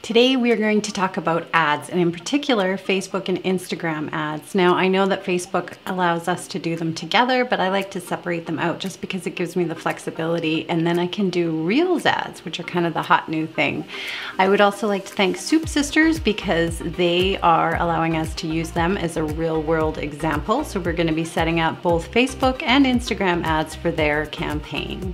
Today we are going to talk about ads, and in particular Facebook and Instagram ads. Now I know that Facebook allows us to do them together, but I like to separate them out just because it gives me the flexibility, and then I can do Reels ads, which are kind of the hot new thing. I would also like to thank Soup Sisters because they are allowing us to use them as a real world example. So we're going to be setting up both Facebook and Instagram ads for their campaign.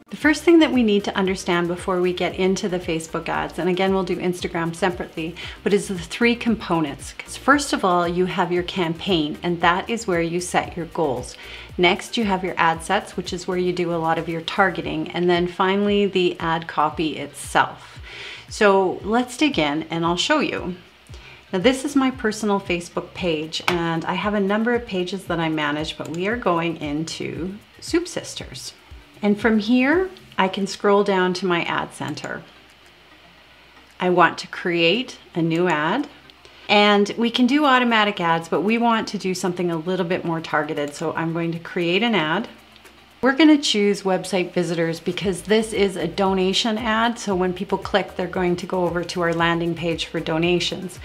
The first thing that we need to understand before we get into the Facebook ads, and again we'll do Instagram separately, but is the three components. Because first of all, you have your campaign, and that is where you set your goals. Next, you have your ad sets, which is where you do a lot of your targeting, and then finally the ad copy itself. So let's dig in and I'll show you. Now this is my personal Facebook page, and I have a number of pages that I manage, but we are going into Soup Sisters. And from here, I can scroll down to my ad center. I want to create a new ad, and we can do automatic ads, but we want to do something a little bit more targeted. So I'm going to create an ad. We're going to choose website visitors because this is a donation ad. So when people click, they're going to go over to our landing page for donations.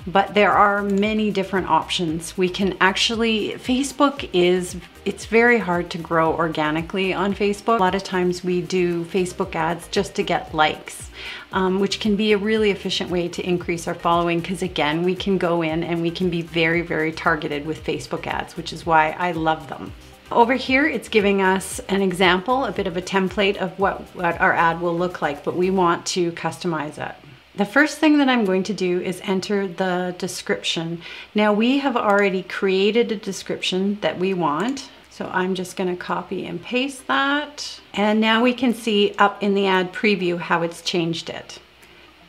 But there are many different options. We can actually, it's very hard to grow organically on Facebook. A lot of times we do Facebook ads just to get likes, which can be a really efficient way to increase our following, because again, we can go in and we can be very, very targeted with Facebook ads, which is why I love them. Over here, it's giving us an example, a bit of a template of what our ad will look like, but we want to customize it. The first thing that I'm going to do is enter the description. Now we have already created a description that we want, so I'm just going to copy and paste that. And now we can see up in the ad preview how it's changed it.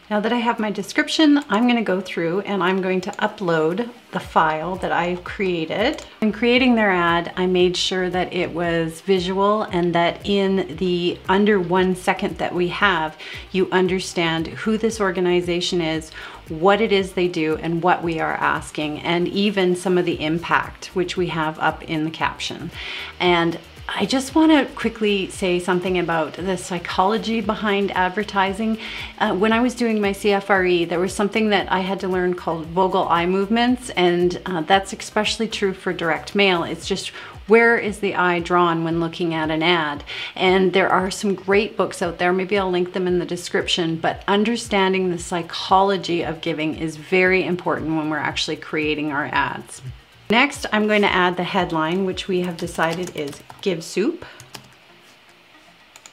Now that I have my description, I'm going to go through and I'm going to upload the file that I've created. In creating their ad, I made sure that it was visual and that in the under 1 second that we have, you understand who this organization is, what it is they do, and what we are asking, and even some of the impact, which we have up in the caption. And I just want to quickly say something about the psychology behind advertising. When I was doing my CFRE, there was something that I had to learn called Vogel eye movements, and that's especially true for direct mail. It's just, where is the eye drawn when looking at an ad? And there are some great books out there, maybe I'll link them in the description, but understanding the psychology of giving is very important when we're actually creating our ads. Next, I'm going to add the headline, which we have decided is Give Soup.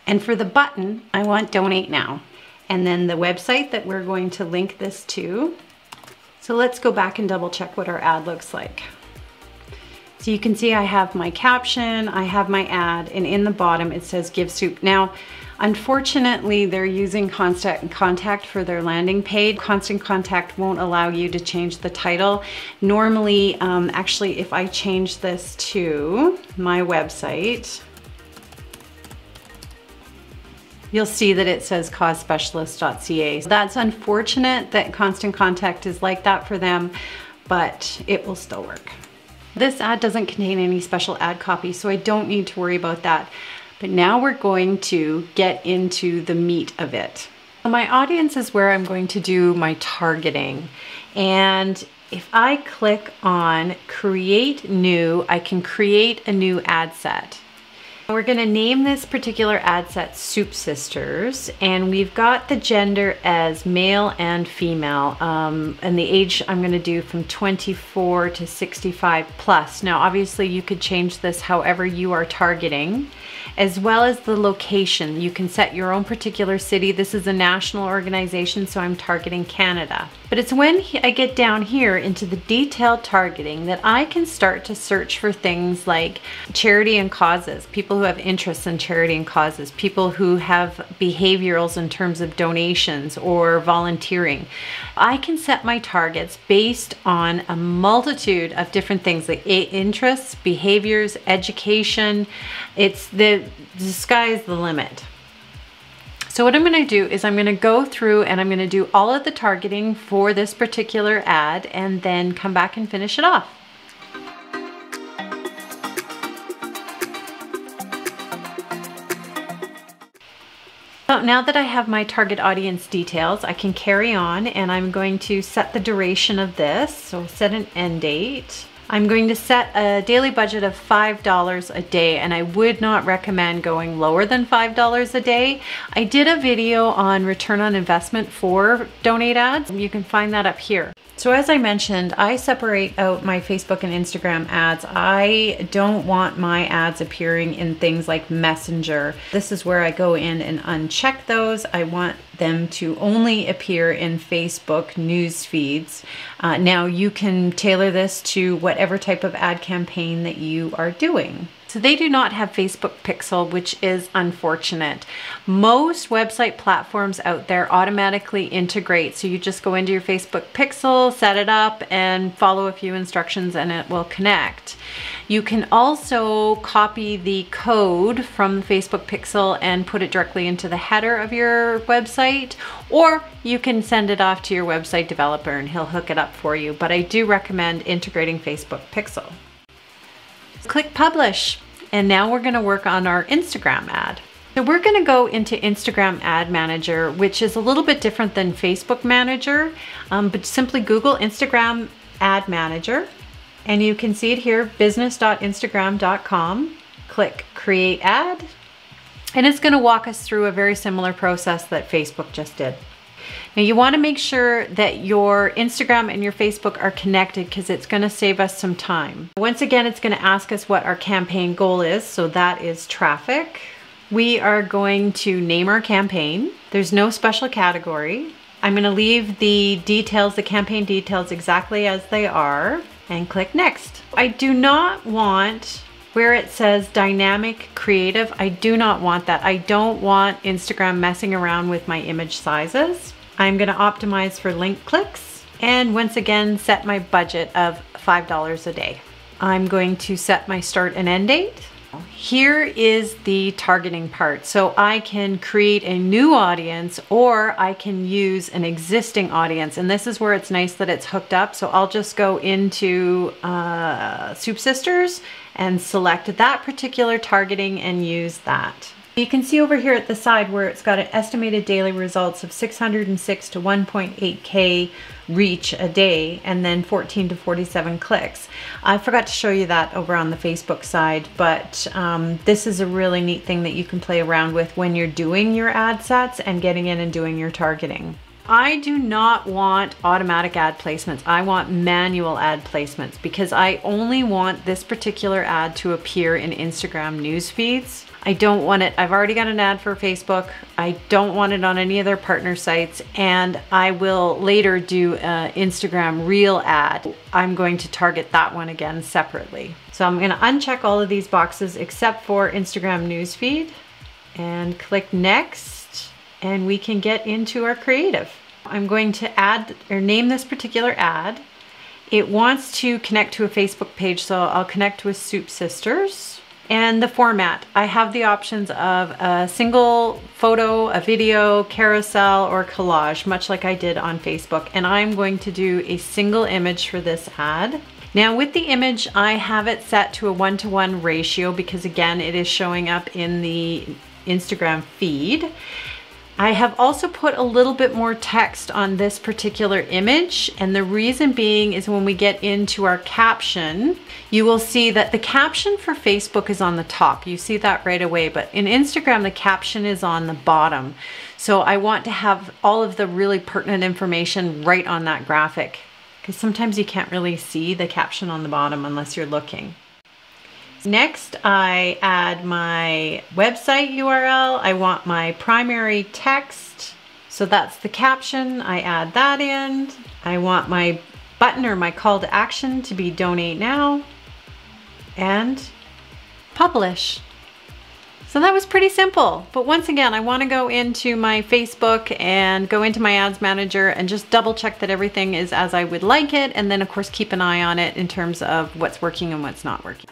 And for the button, I want Donate Now. And then the website that we're going to link this to. So let's go back and double check what our ad looks like. So you can see I have my caption, I have my ad, and in the bottom it says Give Soup. Now, unfortunately, they're using Constant Contact for their landing page. Constant Contact won't allow you to change the title. Normally, actually, if I change this to my website, you'll see that it says causespecialist.ca. That's unfortunate that Constant Contact is like that for them, but it will still work. This ad doesn't contain any special ad copy, so I don't need to worry about that. But now we're going to get into the meat of it. My audience is where I'm going to do my targeting. And if I click on Create New, I can create a new ad set. We're going to name this particular ad set Soup Sisters, and we've got the gender as male and female, and the age I'm going to do from 24 to 65 plus. Now obviously you could change this however you are targeting, as well as the location. You can set your own particular city. This is a national organization, so I'm targeting Canada. But it's when I get down here into the detailed targeting that I can start to search for things like charity and causes, people who have interests in charity and causes, people who have behaviorals in terms of donations or volunteering. I can set my targets based on a multitude of different things like interests, behaviors, education. The sky's the limit. So what I'm going to do is I'm going to go through and I'm going to do all of the targeting for this particular ad and then come back and finish it off. So now that I have my target audience details, I can carry on, and I'm going to set the duration of this. So set an end date. I'm going to set a daily budget of $5 a day, and I would not recommend going lower than $5 a day. I did a video on return on investment for donate ads. You can find that up here. So as I mentioned, I separate out my Facebook and Instagram ads. I don't want my ads appearing in things like Messenger. This is where I go in and uncheck those. I want them to only appear in Facebook news feeds. Now you can tailor this to whatever type of ad campaign that you are doing. So they do not have Facebook Pixel, which is unfortunate. Most website platforms out there automatically integrate. So you just go into your Facebook Pixel, set it up, and follow a few instructions and it will connect. You can also copy the code from the Facebook Pixel and put it directly into the header of your website, or you can send it off to your website developer and he'll hook it up for you. But I do recommend integrating Facebook Pixel. Click publish, and now we're going to work on our Instagram ad. So we're going to go into Instagram Ad Manager, which is a little bit different than Facebook Manager, but simply Google Instagram Ad Manager, and you can see it here, business.instagram.com. Click Create Ad, and it's going to walk us through a very similar process that Facebook just did. Now you want to make sure that your Instagram and your Facebook are connected because it's going to save us some time. Once again, it's going to ask us what our campaign goal is. So that is traffic. We are going to name our campaign. There's no special category. I'm going to leave the details, the campaign details exactly as they are, and click next. I do not want where it says dynamic creative. I do not want that. I don't want Instagram messing around with my image sizes. I'm going to optimize for link clicks, and once again set my budget of $5 a day. I'm going to set my start and end date. Here is the targeting part. So I can create a new audience or I can use an existing audience, and this is where it's nice that it's hooked up. So I'll just go into Soup Sisters and select that particular targeting and use that. You can see over here at the side where it's got an estimated daily results of 606 to 1.8K reach a day, and then 14 to 47 clicks. I forgot to show you that over on the Facebook side, but this is a really neat thing that you can play around with when you're doing your ad sets and getting in and doing your targeting. I do not want automatic ad placements. I want manual ad placements because I only want this particular ad to appear in Instagram news feeds. I don't want it, I've already got an ad for Facebook. I don't want it on any of their partner sites, and I will later do an Instagram Reel ad. I'm going to target that one again separately. So I'm going to uncheck all of these boxes except for Instagram newsfeed and click next, and we can get into our creative. I'm going to add or name this particular ad. It wants to connect to a Facebook page, so I'll connect with Soup Sisters. And the format, I have the options of a single photo, a video, carousel, or collage, much like I did on Facebook. And I'm going to do a single image for this ad. Now with the image, I have it set to a 1-to-1 ratio because again, it is showing up in the Instagram feed. I have also put a little bit more text on this particular image, and the reason being is when we get into our caption, you will see that the caption for Facebook is on the top. You see that right away, but in Instagram, the caption is on the bottom. So I want to have all of the really pertinent information right on that graphic, because sometimes you can't really see the caption on the bottom unless you're looking. Next, I add my website URL. I want my primary text. So that's the caption. I add that in. I want my button or my call to action to be donate now and publish. So that was pretty simple. But once again, I want to go into my Facebook and go into my ads manager and just double check that everything is as I would like it. And then of course, keep an eye on it in terms of what's working and what's not working.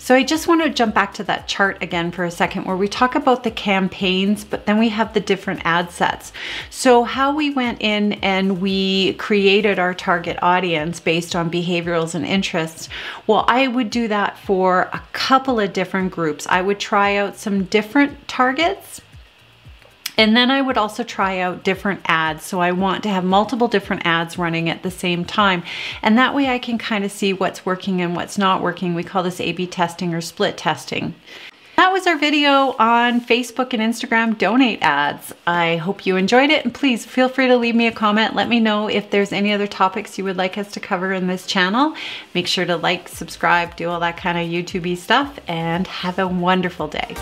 So I just want to jump back to that chart again for a second where we talk about the campaigns, but then we have the different ad sets. So how we went in and we created our target audience based on behaviorals and interests. Well, I would do that for a couple of different groups. I would try out some different targets And then I would also try out different ads. So I want to have multiple different ads running at the same time. And that way I can kind of see what's working and what's not working. We call this A/B testing or split testing. That was our video on Facebook and Instagram donate ads. I hope you enjoyed it, and please feel free to leave me a comment. Let me know if there's any other topics you would like us to cover in this channel. Make sure to like, subscribe, do all that kind of YouTube-y stuff, and have a wonderful day.